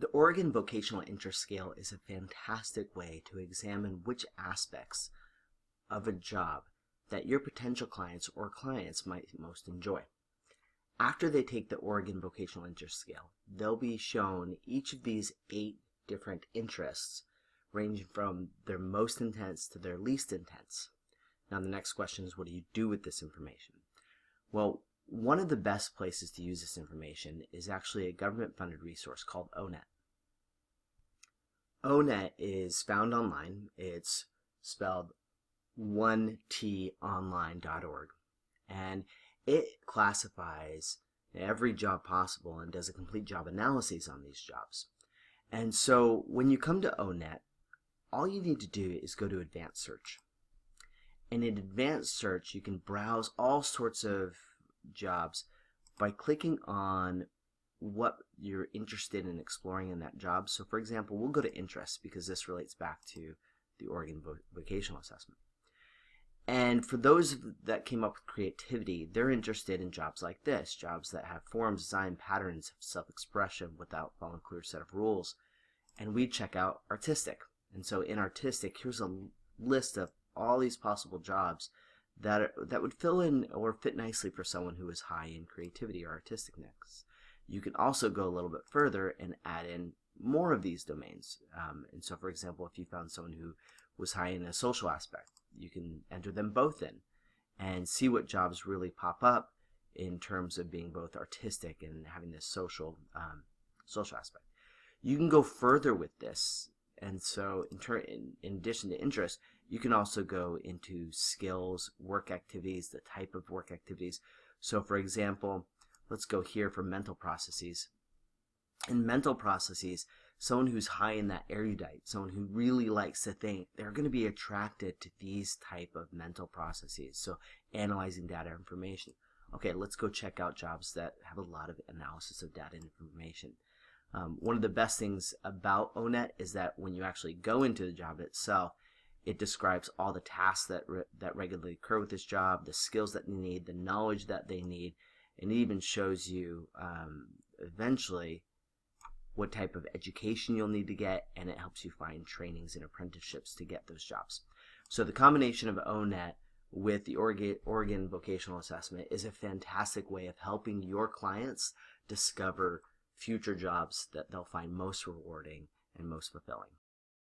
The Oregon Vocational Interest Scale is a fantastic way to examine which aspects of a job that your potential clients or clients might most enjoy. After they take the Oregon Vocational Interest Scale, they'll be shown each of these 8 different interests, ranging from their most intense to their least intense. Now the next question is, what do you do with this information? Well, one of the best places to use this information is actually a government-funded resource called ONET. ONET is found online. It's spelled 1tonline.org, and it classifies every job possible and does a complete job analysis on these jobs. And so when you come to ONET, all you need to do is go to advanced search. And in advanced search, you can browse all sorts of jobs by clicking on what you're interested in exploring in that job. So for example, we'll go to interests because this relates back to the Oregon Vocational Assessment. And for those that came up with creativity, they're interested in jobs like this, jobs that have forms, design, patterns, self-expression without following a clear set of rules. And we check out artistic. And so in artistic, here's a list of all these possible jobs that would fill in or fit nicely for someone who is high in creativity or artisticness. You can also go a little bit further and add in more of these domains. And so, for example, if you found someone who was high in a social aspect, you can enter them both in and see what jobs really pop up in terms of being both artistic and having this social aspect. You can go further with this. And so in addition to interest, you can also go into skills, work activities, the type of work activities. So for example, let's go here for mental processes. In mental processes, someone who's high in that erudite, someone who really likes to think, they're going to be attracted to these type of mental processes. So analyzing data information. Okay, let's go check out jobs that have a lot of analysis of data and information. One of the best things about ONET is that when you actually go into the job itself, it describes all the tasks that regularly occur with this job, the skills that they need, the knowledge that they need, and it even shows you eventually what type of education you'll need to get, and it helps you find trainings and apprenticeships to get those jobs. So the combination of ONET with the Oregon Vocational Assessment is a fantastic way of helping your clients discover future jobs that they'll find most rewarding and most fulfilling.